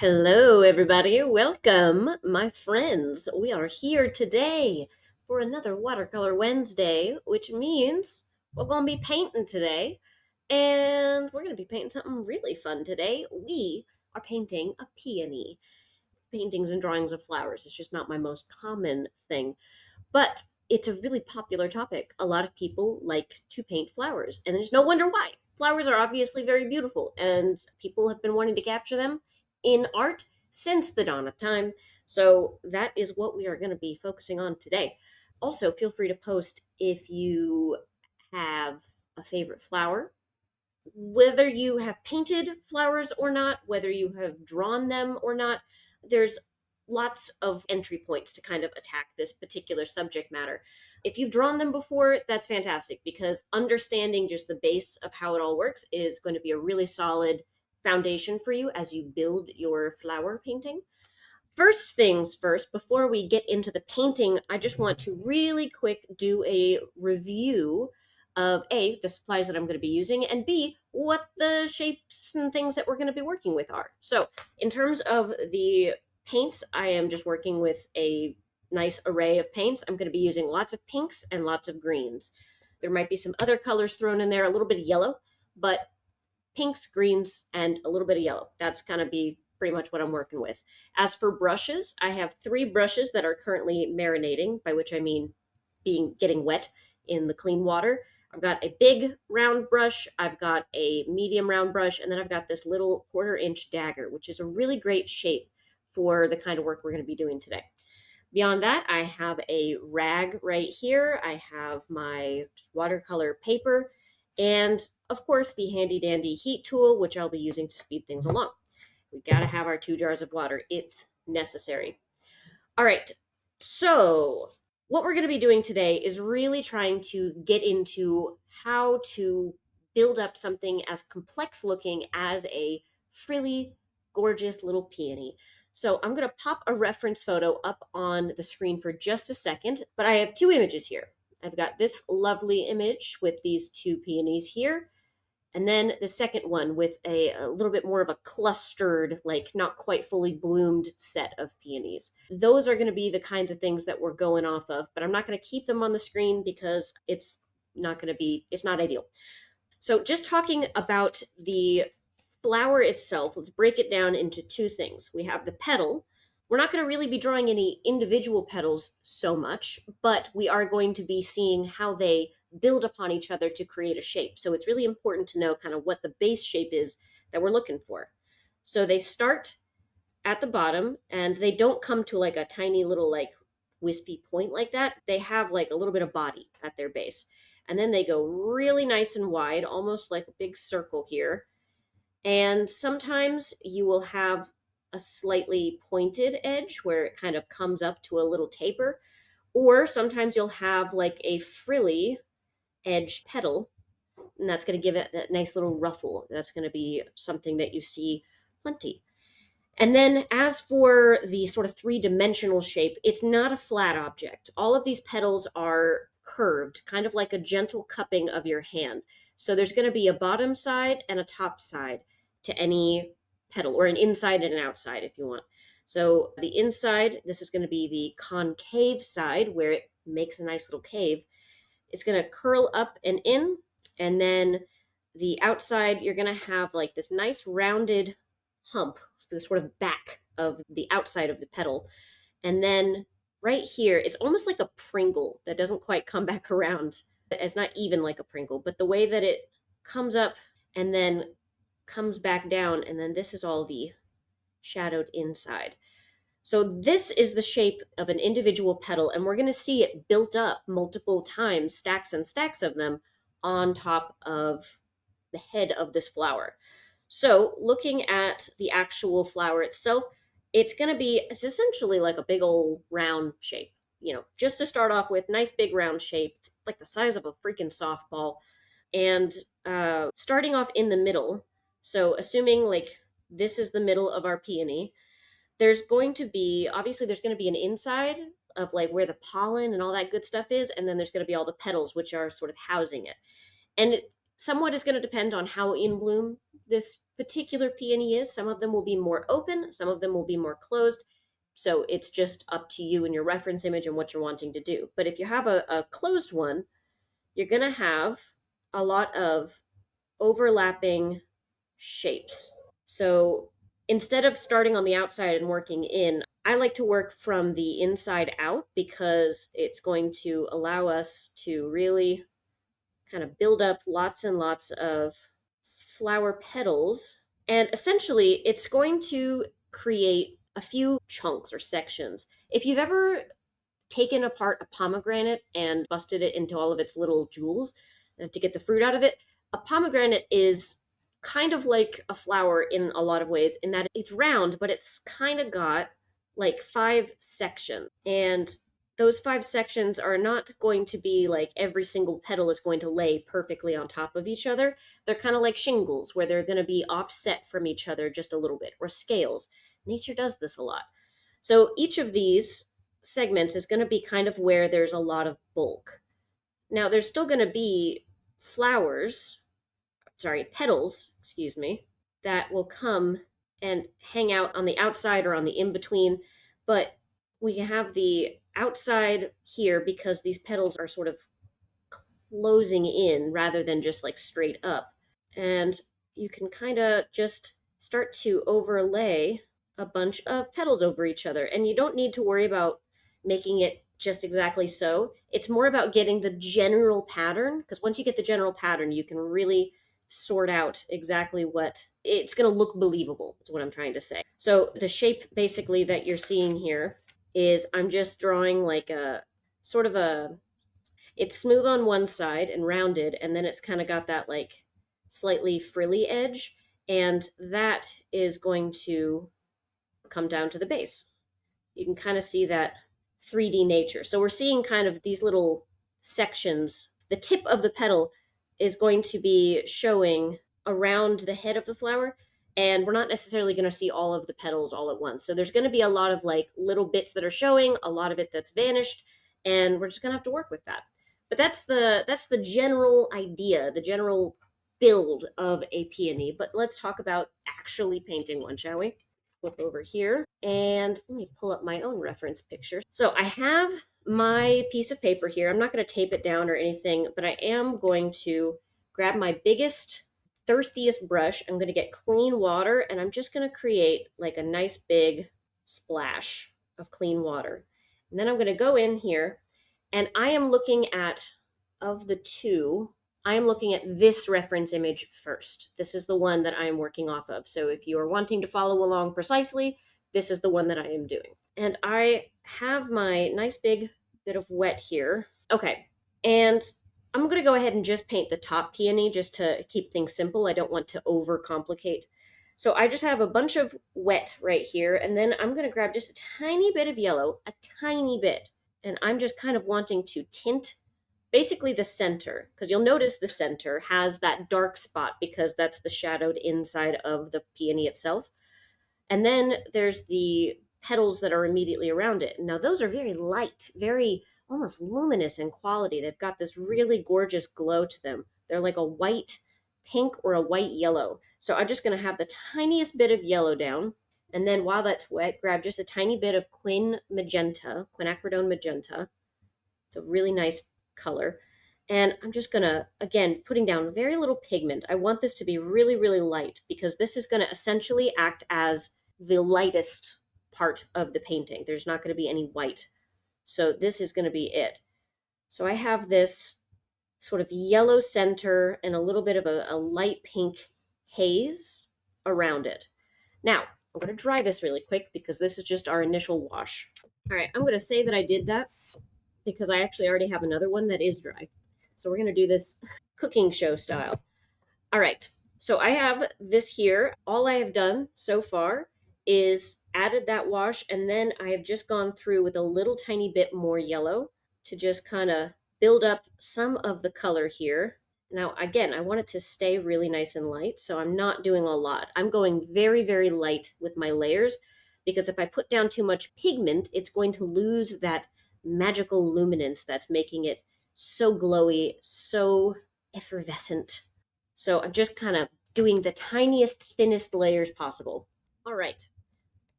Hello, everybody. Welcome, my friends. We are here today for another Watercolor Wednesday, which means we're going to be painting today. And we're going to be painting something really fun today. We are painting a peony. Paintings and drawings of flowers is just not my most common thing, but it's a really popular topic. A lot of people like to paint flowers, and there's no wonder why. Flowers are obviously very beautiful, and people have been wanting to capture them in art since the dawn of time. So that is what we are going to be focusing on today. Also, feel free to post if you have a favorite flower, whether you have painted flowers or not, whether you have drawn them or not. There's lots of entry points to kind of attack this particular subject matter. If you've drawn them before, that's fantastic because understanding just the base of how it all works is going to be a really solid foundation for you as you build your flower painting. First things first, before we get into the painting, I just want to really quick do a review of A, the supplies that I'm going to be using, and B, what the shapes and things that we're going to be working with are. So, in terms of the paints, I am just working with a nice array of paints. I'm going to be using lots of pinks and lots of greens. There might be some other colors thrown in there, a little bit of yellow, but pinks, greens, and a little bit of yellow. That's kind of be pretty much what I'm working with. As for brushes, I have 3 brushes that are currently marinating, by which I mean getting wet in the clean water. I've got a big round brush, I've got a medium round brush, and then I've got this little 1/4 inch dagger, which is a really great shape for the kind of work we're going to be doing today. Beyond that, I have a rag right here. I have my watercolor paper, and of course, the handy dandy heat tool, which I'll be using to speed things along. We gotta have our 2 jars of water. It's necessary. All right. So, what we're going to be doing today is really trying to get into how to build up something as complex looking as a frilly, gorgeous little peony. So, I'm going to pop a reference photo up on the screen for just a second, but I have 2 images here. I've got this lovely image with these 2 peonies here, and then the second one with a little bit more of a clustered, like not quite fully bloomed set of peonies. Those are going to be the kinds of things that we're going off of, but I'm not going to keep them on the screen because it's not ideal. So just talking about the flower itself, let's break it down into 2 things. We have the petal. We're not going to really be drawing any individual petals so much, but we are going to be seeing how they build upon each other to create a shape. So it's really important to know kind of what the base shape is that we're looking for. So they start at the bottom and they don't come to like a tiny little like wispy point like that. They have like a little bit of body at their base. And then they go really nice and wide, almost like a big circle here. And sometimes you will have a slightly pointed edge where it kind of comes up to a little taper. Or sometimes you'll have like a frilly edged petal, and that's going to give it that nice little ruffle. That's going to be something that you see plenty. And then as for the sort of 3-dimensional shape, it's not a flat object. All of these petals are curved, kind of like a gentle cupping of your hand. So there's going to be a bottom side and a top side to any petal, or an inside and an outside if you want. So the inside, this is going to be the concave side where it makes a nice little cave. It's going to curl up and in, and then the outside, you're going to have like this nice rounded hump for the sort of back of the outside of the petal. And then right here, it's almost like a Pringle that doesn't quite come back around. It's not even like a Pringle, but the way that it comes up and then comes back down, and then this is all the shadowed inside. So this is the shape of an individual petal, and we're going to see it built up multiple times, stacks and stacks of them, on top of the head of this flower. So looking at the actual flower itself, it's essentially like a big old round shape. Just to start off with, nice big round shape. It's like the size of a freaking softball. And starting off in the middle, so assuming like this is the middle of our peony, there's going to be an inside of like where the pollen and all that good stuff is, and then there's going to be all the petals which are sort of housing it. And it somewhat is going to depend on how in bloom this particular peony is. Some of them will be more open, some of them will be more closed. So it's just up to you and your reference image and what you're wanting to do. But if you have a closed one, you're going to have a lot of overlapping shapes. So instead of starting on the outside and working in, I like to work from the inside out because it's going to allow us to really kind of build up lots and lots of flower petals. And essentially, it's going to create a few chunks or sections. If you've ever taken apart a pomegranate and busted it into all of its little jewels to get the fruit out of it, a pomegranate is kind of like a flower in a lot of ways, in that it's round, but it's kind of got like 5 sections. And those 5 sections are not going to be like every single petal is going to lay perfectly on top of each other. They're kind of like shingles where they're going to be offset from each other just a little bit, or scales. Nature does this a lot. So each of these segments is going to be kind of where there's a lot of bulk. Now, there's still going to be petals, excuse me, that will come and hang out on the outside or on the in between, but we have the outside here because these petals are sort of closing in rather than just like straight up. And you can kind of just start to overlay a bunch of petals over each other. And you don't need to worry about making it just exactly so. It's more about getting the general pattern, because once you get the general pattern, you can really sort out exactly what it's going to look believable, is what I'm trying to say. So the shape basically that you're seeing here is I'm just drawing like a sort of a, it's smooth on one side and rounded, and then it's kind of got that like slightly frilly edge, and that is going to come down to the base. You can kind of see that 3D nature. So we're seeing kind of these little sections. The tip of the petal is going to be showing around the head of the flower, and we're not necessarily going to see all of the petals all at once. So there's going to be a lot of like little bits that are showing, a lot of it that's vanished, and we're just going to have to work with that. But that's the general idea, the general build of a peony. But let's talk about actually painting one, shall we? Flip over here and let me pull up my own reference picture. So I have my piece of paper here. I'm not going to tape it down or anything, but I am going to grab my biggest, thirstiest brush. I'm going to get clean water, and I'm just going to create like a nice big splash of clean water. And then I'm going to go in here, and I am looking at, of the two, I am looking at this reference image first. This is the one that I am working off of. So if you are wanting to follow along precisely, this is the one that I am doing. And I have my nice big bit of wet here. Okay, and I'm going to go ahead and just paint the top peony just to keep things simple. I don't want to overcomplicate. So I just have a bunch of wet right here, and then I'm going to grab just a tiny bit of yellow, a tiny bit, and I'm just kind of wanting to tint basically the center, because you'll notice the center has that dark spot because that's the shadowed inside of the peony itself. And then there's the petals that are immediately around it. Now those are very light, very almost luminous in quality. They've got this really gorgeous glow to them. They're like a white pink or a white yellow. So I'm just going to have the tiniest bit of yellow down. And then while that's wet, grab just a tiny bit of quinacridone magenta. It's a really nice color. And I'm just gonna, again, putting down very little pigment. I want this to be really, really light because this is gonna essentially act as the lightest part of the painting. There's not gonna be any white. So this is gonna be it. So I have this sort of yellow center and a little bit of a light pink haze around it. Now, I'm gonna dry this really quick because this is just our initial wash. All right, I'm gonna say that I did that because I actually already have another one that is dry. So we're going to do this cooking show style. All right, so I have this here. All I have done so far is added that wash, and then I have just gone through with a little tiny bit more yellow to just kind of build up some of the color here. Now, again, I want it to stay really nice and light, so I'm not doing a lot. I'm going very, very light with my layers because if I put down too much pigment, it's going to lose that magical luminance that's making it so glowy, so effervescent. So I'm just kind of doing the tiniest, thinnest layers possible. All right,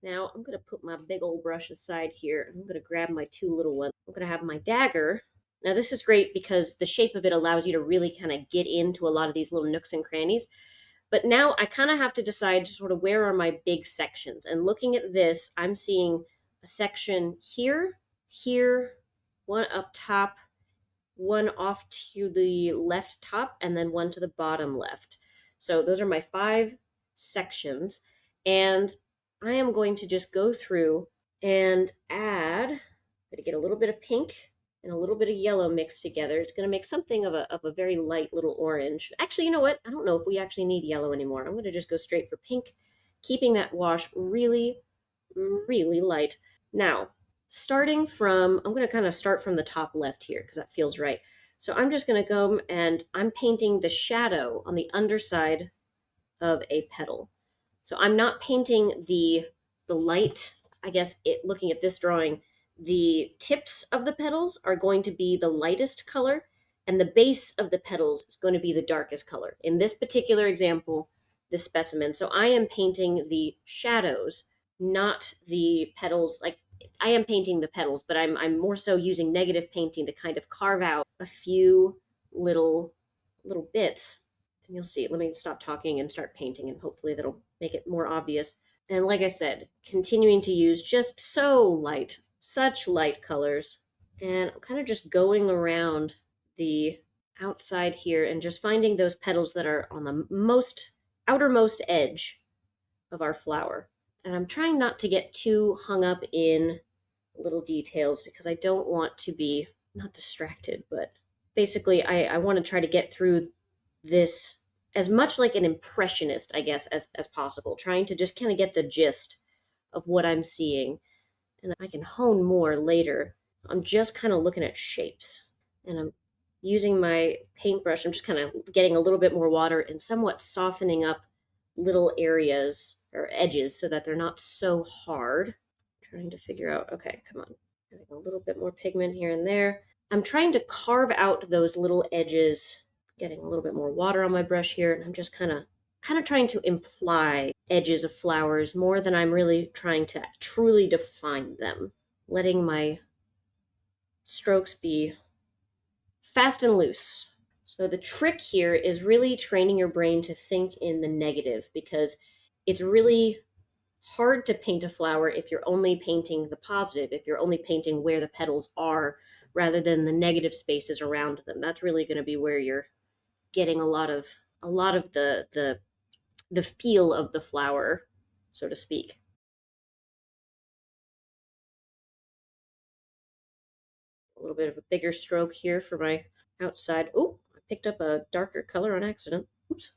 now I'm going to put my big old brush aside here. I'm going to grab my two little ones. I'm going to have my dagger. Now this is great because the shape of it allows you to really kind of get into a lot of these little nooks and crannies. But now I kind of have to decide sort of where are my big sections. And looking at this, I'm seeing a section here, here, one up top, one off to the left top, and then one to the bottom left. So those are my 5 sections. And I am going to just go through and add, I'm going to get a little bit of pink and a little bit of yellow mixed together. It's going to make something of a very light little orange. Actually, you know what? I don't know if we actually need yellow anymore. I'm going to just go straight for pink, keeping that wash really, really light. Now, starting from, I'm going to kind of start from the top left here because that feels right. So I'm just going to go and I'm painting the shadow on the underside of a petal. So I'm not painting the light, I guess looking at this drawing, the tips of the petals are going to be the lightest color and the base of the petals is going to be the darkest color. In this particular example, this specimen. So I am painting the shadows, not the petals. Like I am painting the petals, but I'm more so using negative painting to kind of carve out a few little bits. And you'll see. Let me stop talking and start painting, and hopefully that'll make it more obvious. And like I said, continuing to use just so light, such light colors. And I'm kind of just going around the outside here and just finding those petals that are on the outermost edge of our flower. And I'm trying not to get too hung up in little details because I don't want to be not distracted, but basically I want to try to get through this as much like an impressionist, I guess, as possible, trying to just kind of get the gist of what I'm seeing. And I can hone more later. I'm just kind of looking at shapes. And I'm using my paintbrush. I'm just kind of getting a little bit more water and somewhat softening up little areas or edges so that they're not so hard. Trying to figure out, okay, come on. Getting a little bit more pigment here and there. I'm trying to carve out those little edges, getting a little bit more water on my brush here, and I'm just kind of trying to imply edges of flowers more than I'm really trying to truly define them. Letting my strokes be fast and loose. So the trick here is really training your brain to think in the negative because it's really hard to paint a flower if you're only painting the positive, if you're only painting where the petals are rather than the negative spaces around them. That's really going to be where you're getting a lot of the feel of the flower, so to speak. A little bit of a bigger stroke here for my outside. Oh, I picked up a darker color on accident. Oops.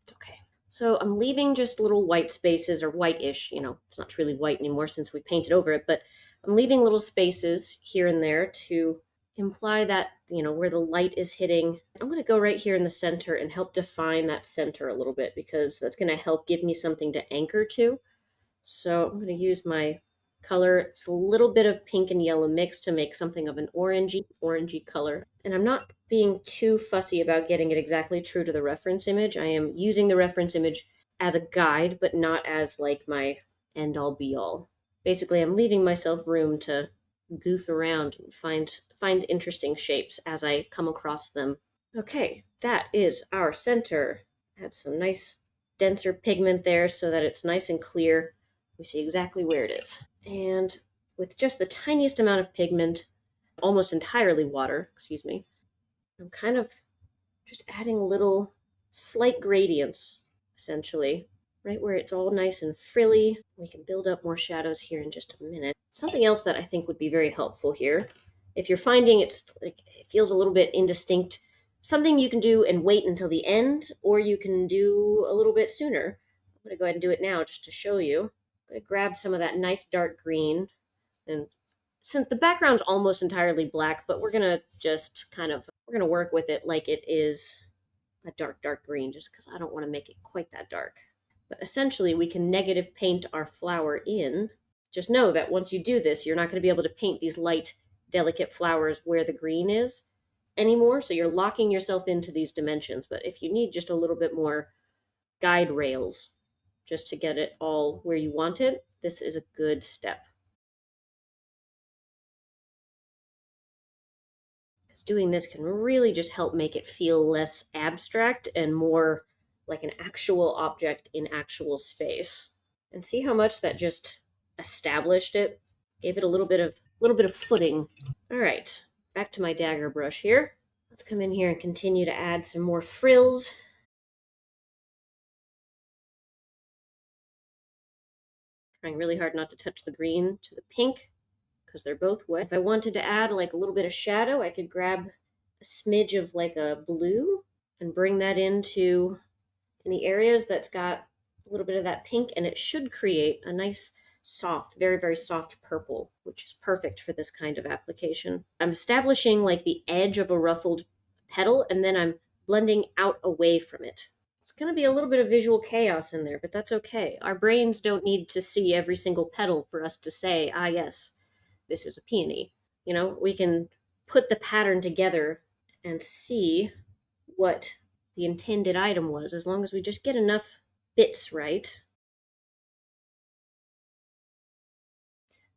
It's okay. So I'm leaving just little white spaces, or white-ish, it's not truly white anymore since we painted over it, but I'm leaving little spaces here and there to imply that, where the light is hitting. I'm going to go right here in the center and help define that center a little bit because that's going to help give me something to anchor to. So I'm going to use my color. It's a little bit of pink and yellow mix to make something of an orangey color. And I'm not being too fussy about getting it exactly true to the reference image. I am using the reference image as a guide, but not as like my end all be all. Basically, I'm leaving myself room to goof around and find interesting shapes as I come across them. Okay, that is our center. Add some nice denser pigment there so that it's nice and clear. We see exactly where it is. And with just the tiniest amount of pigment, almost entirely water, excuse me, I'm kind of just adding little slight gradients, essentially, right where it's all nice and frilly. We can build up more shadows here in just a minute. Something else that I think would be very helpful here, if you're finding it feels a little bit indistinct, something you can do and wait until the end, or you can do a little bit sooner. I'm going to go ahead and do it now just to show you. I'm going to grab some of that nice dark green, and since the background's almost entirely black, but we're going to just we're going to work with it like it is a dark green, just because I don't want to make it quite that dark. But essentially, we can negative paint our flower in. Just know that once you do this, you're not going to be able to paint these light, delicate flowers where the green is anymore. So you're locking yourself into these dimensions. But if you need just a little bit more guide rails just to get it all where you want it. This is a good step. Because doing this can really just help make it feel less abstract and more like an actual object in actual space. And see how much that just established it, gave it a little bit of footing. All right, back to my dagger brush here. Let's come in here and continue to add some more frills. Trying really hard not to touch the green to the pink because they're both wet. If I wanted to add like a little bit of shadow, I could grab a smidge of like a blue and bring that into in the areas that's got a little bit of that pink, and it should create a nice soft, very, very soft purple, which is perfect for this kind of application. I'm establishing like the edge of a ruffled petal, and then I'm blending out away from it. It's going to be a little bit of visual chaos in there, but that's okay. Our brains don't need to see every single petal for us to say, ah, yes, this is a peony. You know, we can put the pattern together and see what the intended item was, as long as we just get enough bits right.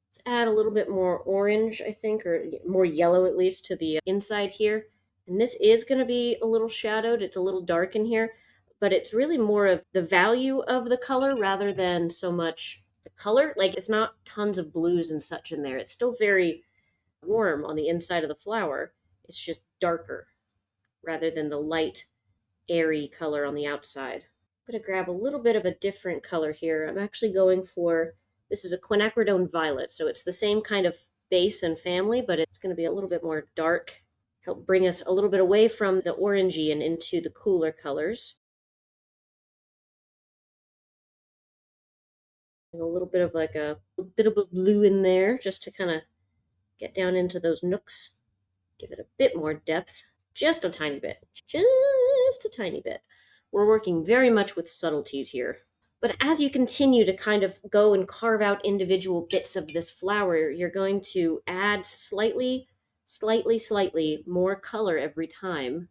Let's add a little bit more orange, I think, or more yellow at least, to the inside here. And this is going to be a little shadowed. It's a little dark in here, but it's really more of the value of the color rather than so much the color. Like, it's not tons of blues and such in there. It's still very warm on the inside of the flower. It's just darker rather than the light, airy color on the outside. I'm going to grab a little bit of a different color here. I'm actually going for, this is a quinacridone violet, so it's the same kind of base and family, but it's going to be a little bit more dark. Help bring us a little bit away from the orangey and into the cooler colors. And a little bit of like a bit of a blue in there just to kind of get down into those nooks. Give it a bit more depth. Just a tiny bit. Just a tiny bit. We're working very much with subtleties here. But as you continue to kind of go and carve out individual bits of this flower, you're going to add slightly more color every time.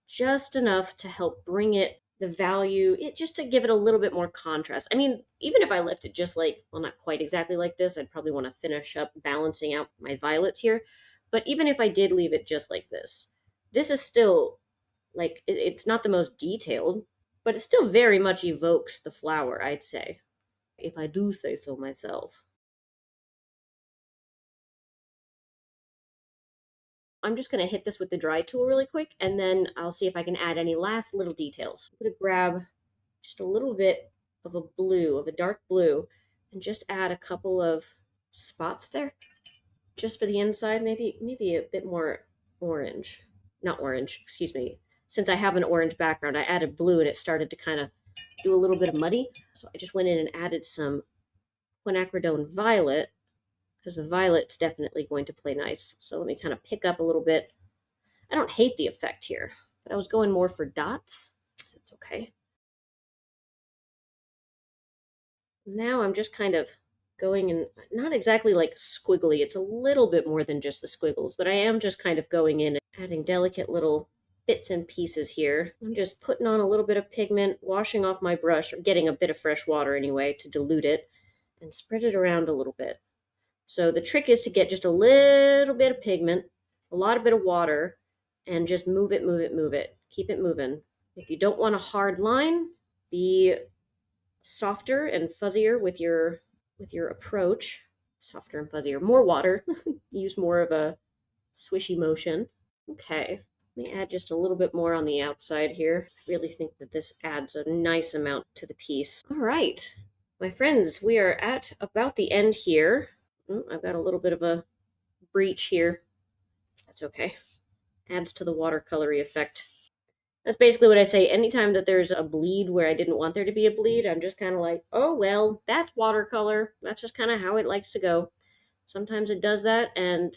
Just enough to help bring it the value, just to give it a little bit more contrast. I mean, even if I left it just like, well, not quite exactly like this, I'd probably want to finish up balancing out my violets here. But even if I did leave it just like this is still like, it's not the most detailed, but it still very much evokes the flower, I'd say, if I do say so myself. I'm just going to hit this with the dry tool really quick, and then I'll see if I can add any last little details. I'm going to grab just a little bit of a blue, of a dark blue, and just add a couple of spots there, just for the inside, maybe a bit more orange. Not orange, excuse me. Since I have an orange background, I added blue and it started to kind of do a little bit of muddy. So I just went in and added some quinacridone violet, because the violet's definitely going to play nice. So let me kind of pick up a little bit. I don't hate the effect here, but I was going more for dots. It's okay. Now I'm just kind of going in, not exactly like squiggly. It's a little bit more than just the squiggles, but I am just kind of going in and adding delicate little bits and pieces here. I'm just putting on a little bit of pigment, washing off my brush, or getting a bit of fresh water anyway to dilute it, and spread it around a little bit. So the trick is to get just a little bit of pigment, a bit of water, and just move it, move it, move it. Keep it moving. If you don't want a hard line, be softer and fuzzier with your approach. Softer and fuzzier. More water. Use more of a swishy motion. Okay. Let me add just a little bit more on the outside here. I really think that this adds a nice amount to the piece. All right. My friends, we are at about the end here. I've got a little bit of a breach here. That's okay. Adds to the watercolory effect. That's basically what I say. Anytime that there's a bleed where I didn't want there to be a bleed, I'm just kind of like, oh, well, that's watercolor. That's just kind of how it likes to go. Sometimes it does that, and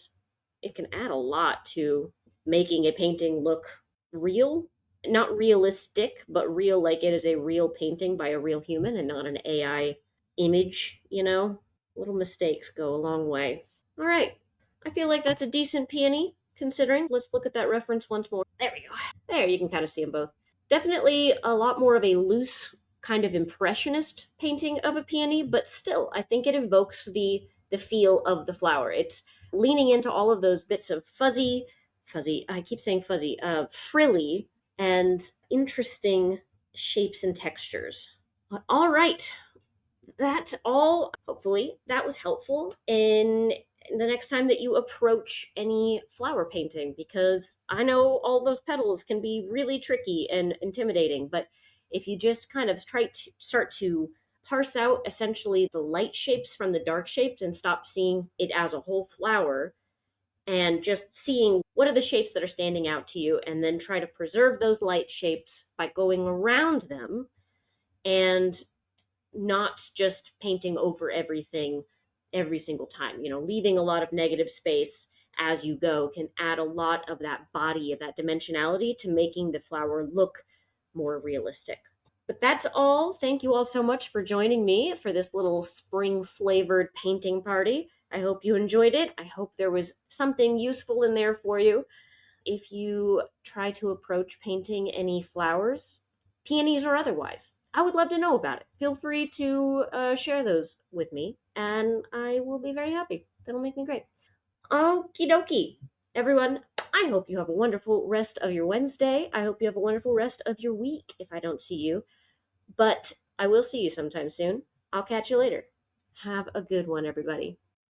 it can add a lot to making a painting look real. Not realistic, but real, like it is a real painting by a real human and not an AI image, you know? Little mistakes go a long way. All right. I feel like that's a decent peony, considering. Let's look at that reference once more. There we go. There, you can kind of see them both. Definitely a lot more of a loose kind of impressionist painting of a peony, but still, I think it evokes the feel of the flower. It's leaning into all of those bits of fuzzy. I keep saying fuzzy, frilly and interesting shapes and textures. All right, that's all. Hopefully, that was helpful in the next time that you approach any flower painting, because I know all those petals can be really tricky and intimidating, but if you just kind of try to start to parse out essentially the light shapes from the dark shapes and stop seeing it as a whole flower and just seeing what are the shapes that are standing out to you, and then try to preserve those light shapes by going around them and not just painting over everything every single time. Leaving a lot of negative space as you go can add a lot of that body, of that dimensionality to making the flower look more realistic. But that's all. Thank you all so much for joining me for this little spring flavored painting party. I hope you enjoyed it. I hope there was something useful in there for you. If you try to approach painting any flowers, peonies or otherwise, I would love to know about it. Feel free to share those with me, and I will be very happy. That'll make me great. Okie dokie, everyone. I hope you have a wonderful rest of your Wednesday. I hope you have a wonderful rest of your week if I don't see you. But I will see you sometime soon. I'll catch you later. Have a good one, everybody.